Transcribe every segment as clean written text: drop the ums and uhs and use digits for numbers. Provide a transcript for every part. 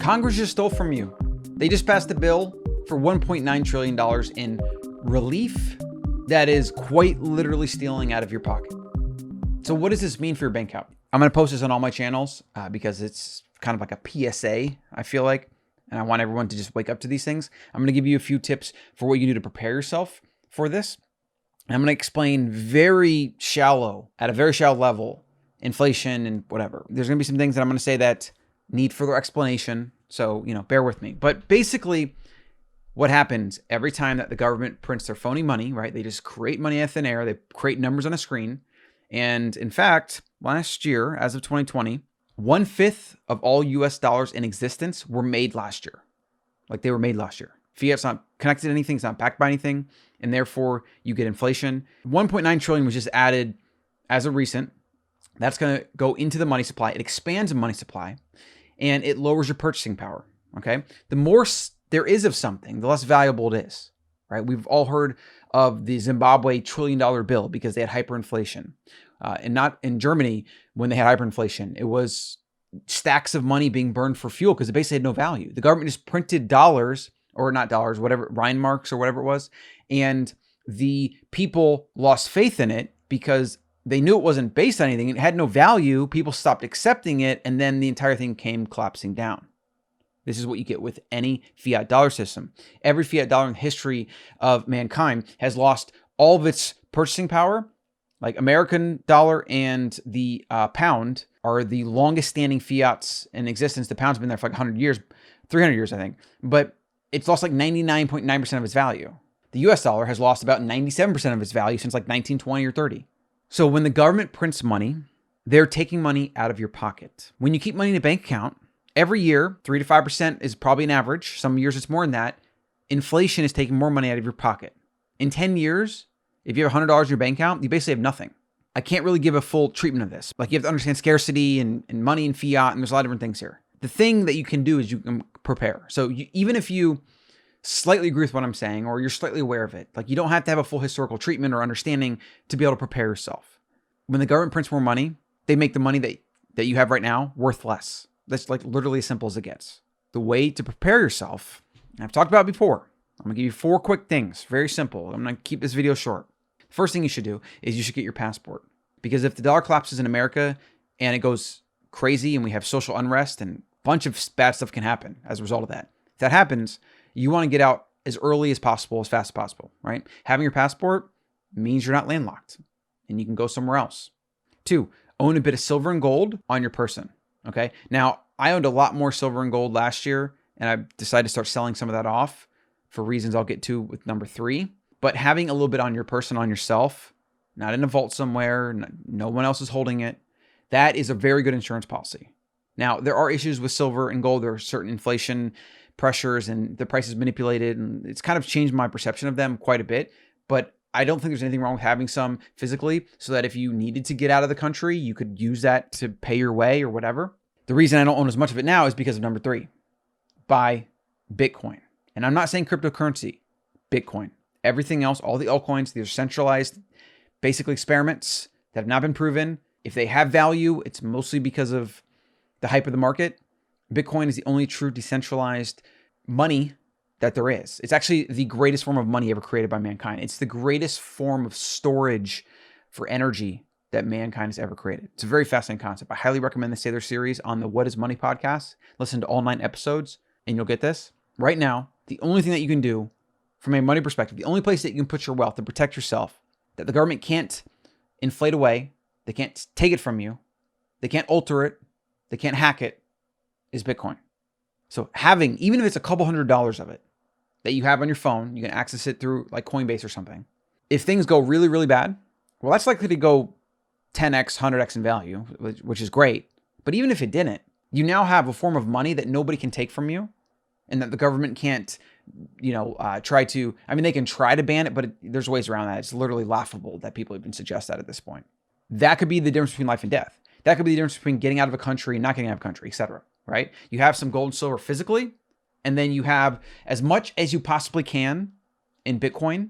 Congress just stole from you. They just passed a bill for $1.9 trillion in relief that is quite literally stealing out of your pocket. So what does this mean for your bank account? I'm going to post this on all my channels because it's kind of like a PSA, I feel like, and I want everyone to just wake up to these things. I'm going to give you a few tips for what you do to prepare yourself for this. And I'm going to explain at a very shallow level, inflation and whatever. There's going to be some things that I'm going to say that need further explanation. So, bear with me. But basically, what happens every time that the government prints their phony money, right? They just create money out of thin air. They create numbers on a screen. And in fact, last year, as of 2020, 1/5 of all US dollars in existence were made last year. Like they were made last year. Fiat's not connected to anything. It's not backed by anything. And therefore, you get inflation. 1.9 trillion was just added as of recent. That's going to go into the money supply. It expands the money supply and it lowers your purchasing power. Okay. The more there is of something, the less valuable it is, right? We've all heard of the Zimbabwe $1 trillion bill because they had hyperinflation. And not in Germany, when they had hyperinflation, it was stacks of money being burned for fuel because it basically had no value. The government just printed dollars, or not dollars, whatever, Rhine marks or whatever it was. And the people lost faith in it because they knew it wasn't based on anything. It had no value. People stopped accepting it. And then the entire thing came collapsing down. This is what you get with any fiat dollar system. Every fiat dollar in the history of mankind has lost all of its purchasing power. Like American dollar and the pound are the longest standing fiats in existence. The pound's been there for like 100 years, 300 years, I think. But it's lost like 99.9% of its value. The US dollar has lost about 97% of its value since like 1920 or 30. So when the government prints money, they're taking money out of your pocket. When you keep money in a bank account, every year, 3 to 5% is probably an average. Some years it's more than that. Inflation is taking more money out of your pocket. In 10 years, if you have $100 in your bank account, you basically have nothing. I can't really give a full treatment of this. Like you have to understand scarcity and money and fiat, and there's a lot of different things here. The thing that you can do is you can prepare. So even if you slightly agree with what I'm saying, or you're slightly aware of it, like you don't have to have a full historical treatment or understanding to be able to prepare yourself. When the government prints more money, they make the money that you have right now worth less. That's like literally as simple as it gets. The way to prepare yourself, I've talked about it before. I'm gonna give you 4 quick things, very simple. I'm gonna keep this video short. The first thing you should do is you should get your passport. Because if the dollar collapses in America and it goes crazy and we have social unrest and a bunch of bad stuff can happen as a result of that. If that happens, you want to get out as early as possible, as fast as possible, right? Having your passport means you're not landlocked and you can go somewhere else. 2, own a bit of silver and gold on your person, okay? Now, I owned a lot more silver and gold last year and I decided to start selling some of that off for reasons I'll get to with number 3. But having a little bit on your person, on yourself, not in a vault somewhere, no one else is holding it, that is a very good insurance policy. Now, there are issues with silver and gold. There are certain inflation pressures and the price is manipulated, and it's kind of changed my perception of them quite a bit. But I don't think there's anything wrong with having some physically so that if you needed to get out of the country, you could use that to pay your way or whatever. The reason I don't own as much of it now is because of number 3, buy Bitcoin. And I'm not saying cryptocurrency, Bitcoin. Everything else, all the altcoins, these are centralized, basically experiments that have not been proven. If they have value, it's mostly because of the hype of the market. Bitcoin is the only true decentralized money that there is. It's actually the greatest form of money ever created by mankind. It's the greatest form of storage for energy that mankind has ever created. It's a very fascinating concept. I highly recommend the Sailor series on the What is Money podcast. Listen to all 9 episodes and you'll get this. Right now, the only thing that you can do from a money perspective, the only place that you can put your wealth to protect yourself, that the government can't inflate away, they can't take it from you, they can't alter it, they can't hack it, is Bitcoin. So having, even if it's a couple $100s of it that you have on your phone, you can access it through like Coinbase or something. If things go really, really bad, well, that's likely to go 10x, 100x in value, which is great. But even if it didn't, you now have a form of money that nobody can take from you and that the government can't, try to, they can try to ban it, but there's ways around that. It's literally laughable that people even suggest that at this point. That could be the difference between life and death. That could be the difference between getting out of a country and not getting out of a country, etc. Right? You have some gold and silver physically, and then you have as much as you possibly can in Bitcoin,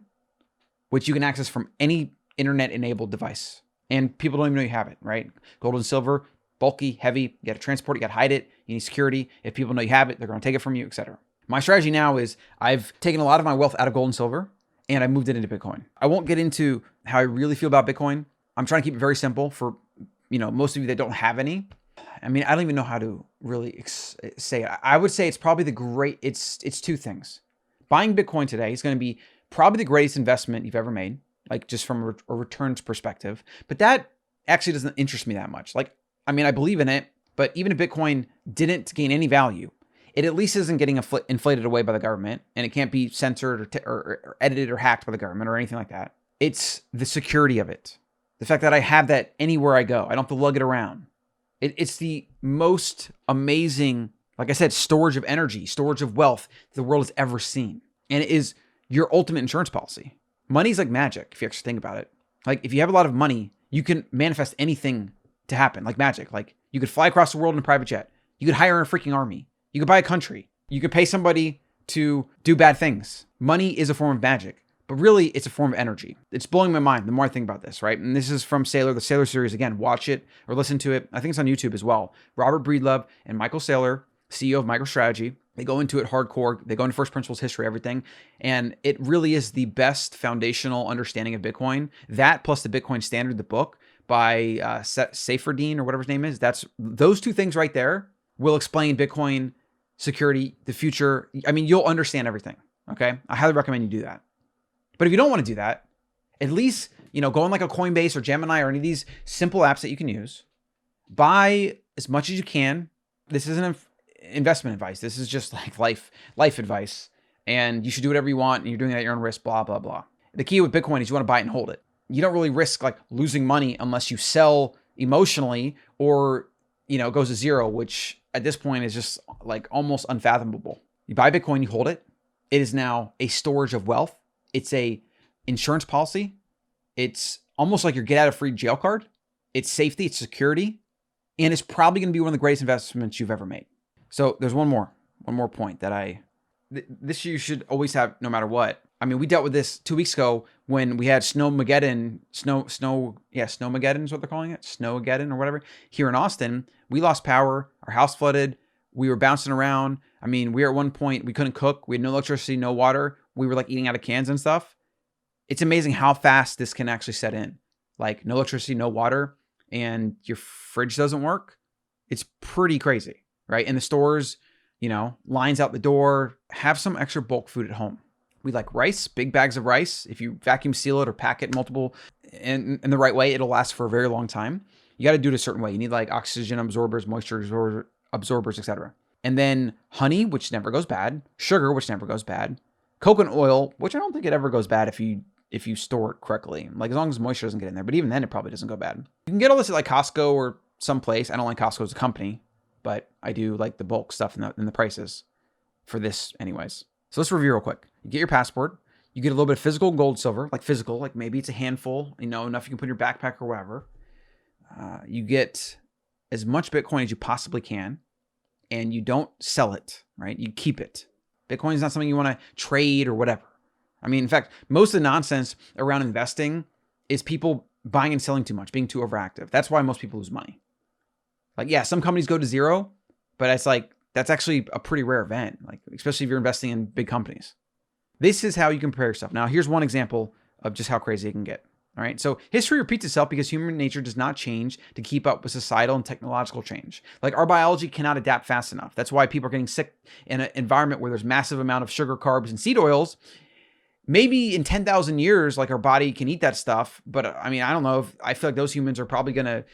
which you can access from any internet-enabled device. And people don't even know you have it, right? Gold and silver, bulky, heavy, you got to transport it, you got to hide it, You need security. If people know you have it, they're going to take it from you, etc. My strategy now is I've taken a lot of my wealth out of gold and silver and I moved it into Bitcoin. I won't get into how I really feel about Bitcoin. I'm trying to keep it very simple for, most of you that don't have any. I mean, I don't even know how to really say it. I would say it's probably it's two things. Buying Bitcoin today is going to be probably the greatest investment you've ever made, like just from a returns perspective. But that actually doesn't interest me that much. I believe in it, but even if Bitcoin didn't gain any value, it at least isn't getting inflated away by the government, and it can't be censored or edited or hacked by the government or anything like that. It's the security of it. The fact that I have that anywhere I go. I don't have to lug it around. It's the most amazing, like I said, storage of energy, storage of wealth the world has ever seen. And it is your ultimate insurance policy. Money's like magic, if you actually think about it. Like if you have a lot of money, you can manifest anything to happen, like magic. Like you could fly across the world in a private jet. You could hire a freaking army. You could buy a country. You could pay somebody to do bad things. Money is a form of magic, but really it's a form of energy. It's blowing my mind the more I think about this, right? And this is from Saylor, the Saylor series. Again, watch it or listen to it. I think it's on YouTube as well. Robert Breedlove and Michael Saylor, CEO of MicroStrategy. They go into it hardcore. They go into first principles history, everything. And it really is the best foundational understanding of Bitcoin. That plus the Bitcoin Standard, the book by Saifedean or whatever his name is. Those two things right there will explain Bitcoin, security, the future. I mean, you'll understand everything. Okay. I highly recommend you do that. But if you don't want to do that, at least, go on like a Coinbase or Gemini or any of these simple apps that you can use. Buy as much as you can. This isn't investment advice. This is just like life advice. And you should do whatever you want. And you're doing it at your own risk, blah, blah, blah. The key with Bitcoin is you want to buy it and hold it. You don't really risk like losing money unless you sell emotionally or, it goes to zero, which at this point is just like almost unfathomable. You buy Bitcoin, you hold it. It is now a storage of wealth. It's a insurance policy. It's almost like your get out of free jail card. It's safety, it's security, and it's probably going to be one of the greatest investments you've ever made. So there's one more point that this you should always have no matter what. I mean, we dealt with this 2 weeks ago when we had Snowmageddon is what they're calling it. Snowmageddon or whatever. Here in Austin, we lost power. Our house flooded. We were bouncing around. I mean, we were at one point, we couldn't cook. We had no electricity, no water. We were like eating out of cans and stuff. It's amazing how fast this can actually set in. Like no electricity, no water, and your fridge doesn't work. It's pretty crazy, right? In the stores, lines out the door. Have some extra bulk food at home. We like rice, big bags of rice. If you vacuum seal it or pack it multiple in the right way, it'll last for a very long time. You got to do it a certain way. You need like oxygen absorbers, moisture absorbers, etc. And then honey, which never goes bad. Sugar, which never goes bad. Coconut oil, which I don't think it ever goes bad if you store it correctly. Like as long as moisture doesn't get in there. But even then, it probably doesn't go bad. You can get all this at like Costco or someplace. I don't like Costco as a company, but I do like the bulk stuff in the prices for this anyways. So let's review real quick. You get your passport. You get a little bit of physical gold, silver, like physical, like maybe it's a handful, enough you can put in your backpack or whatever. You get as much Bitcoin as you possibly can, and you don't sell it, right? You keep it. Bitcoin is not something you want to trade or whatever. I mean, in fact, most of the nonsense around investing is people buying and selling too much, being too overactive. That's why most people lose money. Like, yeah, some companies go to zero, but it's like, that's actually a pretty rare event, like especially if you're investing in big companies. This is how you can prepare yourself. Now, here's one example of just how crazy it can get. All right. So history repeats itself because human nature does not change to keep up with societal and technological change. Like our biology cannot adapt fast enough. That's why people are getting sick in an environment where there's massive amount of sugar, carbs, and seed oils. Maybe in 10,000 years, like our body can eat that stuff. But I mean, I don't know I feel like those humans are probably going to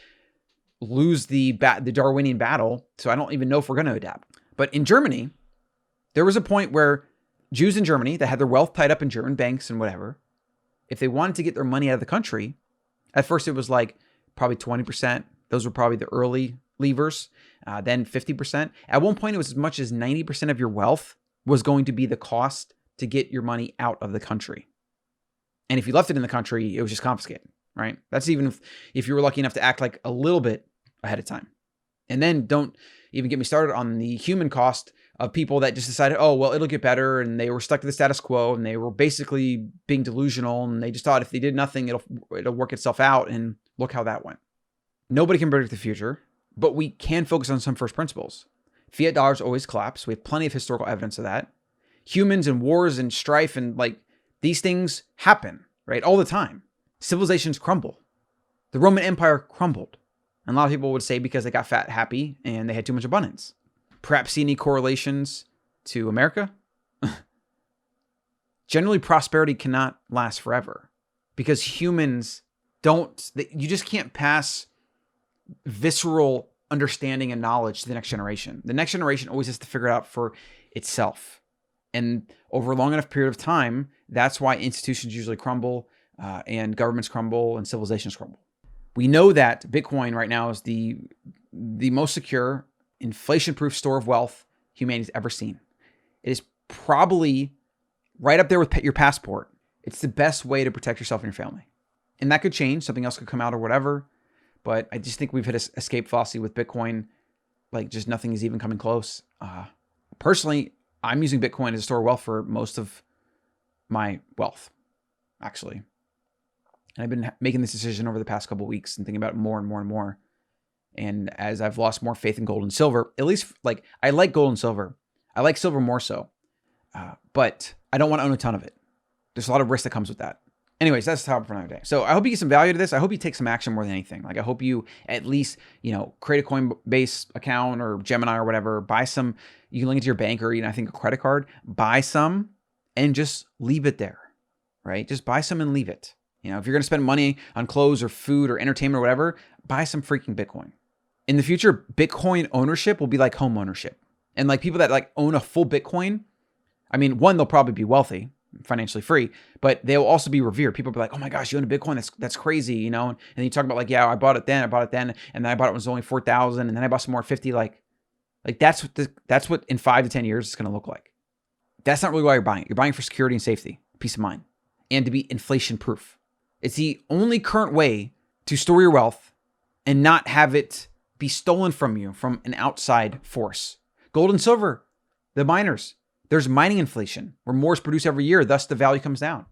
lose the Darwinian battle. So I don't even know if we're going to adapt. But in Germany, there was a point where Jews in Germany that had their wealth tied up in German banks and whatever, if they wanted to get their money out of the country, at first it was like probably 20%. Those were probably the early levers. Then 50%. At one point, it was as much as 90% of your wealth was going to be the cost to get your money out of the country. And if you left it in the country, it was just confiscated, right? That's even if you were lucky enough to act like a little bit ahead of time. And then don't even get me started on the human cost of people that just decided, oh, well, it'll get better. And they were stuck to the status quo and they were basically being delusional. And they just thought if they did nothing, it'll work itself out. And look how that went. Nobody can predict the future, but we can focus on some first principles. Fiat dollars always collapse. We have plenty of historical evidence of that. Humans and wars and strife and like these things happen, right? All the time. Civilizations crumble. The Roman Empire crumbled. And a lot of people would say because they got fat, happy, and they had too much abundance. Perhaps see any correlations to America? Generally, prosperity cannot last forever because humans you just can't pass visceral understanding and knowledge to the next generation. The next generation always has to figure it out for itself. And over a long enough period of time, that's why institutions usually crumble and governments crumble and civilizations crumble. We know that Bitcoin right now is the most secure, inflation-proof store of wealth humanity's ever seen. It is probably right up there with your passport. It's the best way to protect yourself and your family. And that could change. Something else could come out or whatever. But I just think we've hit an escape velocity with Bitcoin. Like just nothing is even coming close. Personally, I'm using Bitcoin as a store of wealth for most of my wealth, actually. And I've been making this decision over the past couple of weeks and thinking about it more and more and more. And as I've lost more faith in gold and silver, at least like I like gold and silver. I like silver more so. But I don't want to own a ton of it. There's a lot of risk that comes with that. Anyways, that's the topic for another day. So I hope you get some value to this. I hope you take some action more than anything. Like I hope you at least, create a Coinbase account or Gemini or whatever, buy some, you can link it to your bank or, I think a credit card, buy some and just leave it there, right? Just buy some and leave it. If you're going to spend money on clothes or food or entertainment or whatever, buy some freaking Bitcoin. In the future, Bitcoin ownership will be like home ownership. And like people that like own a full Bitcoin, I mean, one, they'll probably be wealthy, financially free, but they'll also be revered. People will be like, oh my gosh, you own a Bitcoin? That's crazy, And then you talk about like, yeah, I bought it then, and then I bought it when it was only 4,000, and then I bought some more at 50. Like that's what in 5 to 10 years it's going to look like. That's not really why you're buying it. You're buying for security and safety, peace of mind, and to be inflation proof. It's the only current way to store your wealth and not have it be stolen from you from an outside force. Gold and silver, the miners, there's mining inflation where more is produced every year. Thus, the value comes down.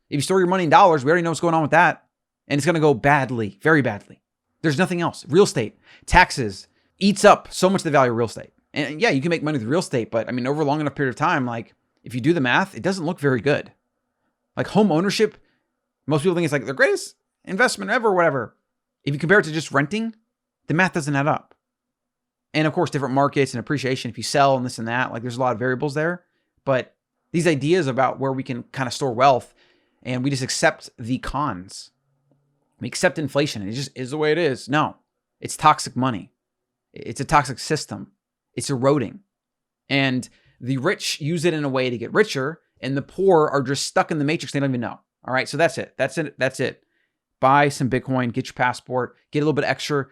If you store your money in dollars, we already know what's going on with that. And it's going to go badly, very badly. There's nothing else. Real estate, taxes, eats up so much of the value of real estate. And yeah, you can make money with real estate, but I mean, over a long enough period of time, like if you do the math, it doesn't look very good. Like home ownership, most people think it's like the greatest investment ever, or whatever. If you compare it to just renting, the math doesn't add up. And of course, different markets and appreciation, if you sell and this and that, like there's a lot of variables there. But these ideas about where we can kind of store wealth and we just accept the cons, we accept inflation, it just is the way it is. No, it's toxic money. It's a toxic system. It's eroding. And the rich use it in a way to get richer, and the poor are just stuck in the matrix. They don't even know. All right, so that's it. That's it. Buy some Bitcoin, get your passport, get a little bit extra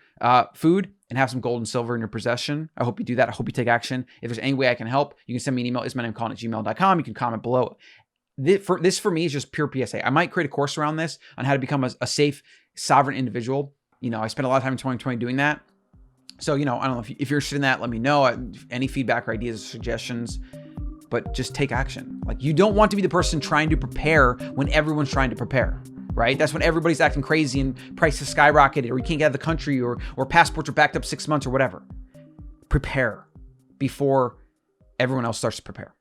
food, and have some gold and silver in your possession. I hope you do that. I hope you take action. If there's any way I can help, you can send me an email. ismyname@gmail.com. You can comment below. This for me is just pure PSA. I might create a course around this on how to become a safe, sovereign individual. I spent a lot of time in 2020 doing that. So, I don't know if you're interested in that, let me know. Any feedback or ideas or suggestions, but just take action. Like you don't want to be the person trying to prepare when everyone's trying to prepare. Right? That's when everybody's acting crazy and prices skyrocketed, or you can't get out of the country, or passports are backed up 6 months or whatever. Prepare before everyone else starts to prepare.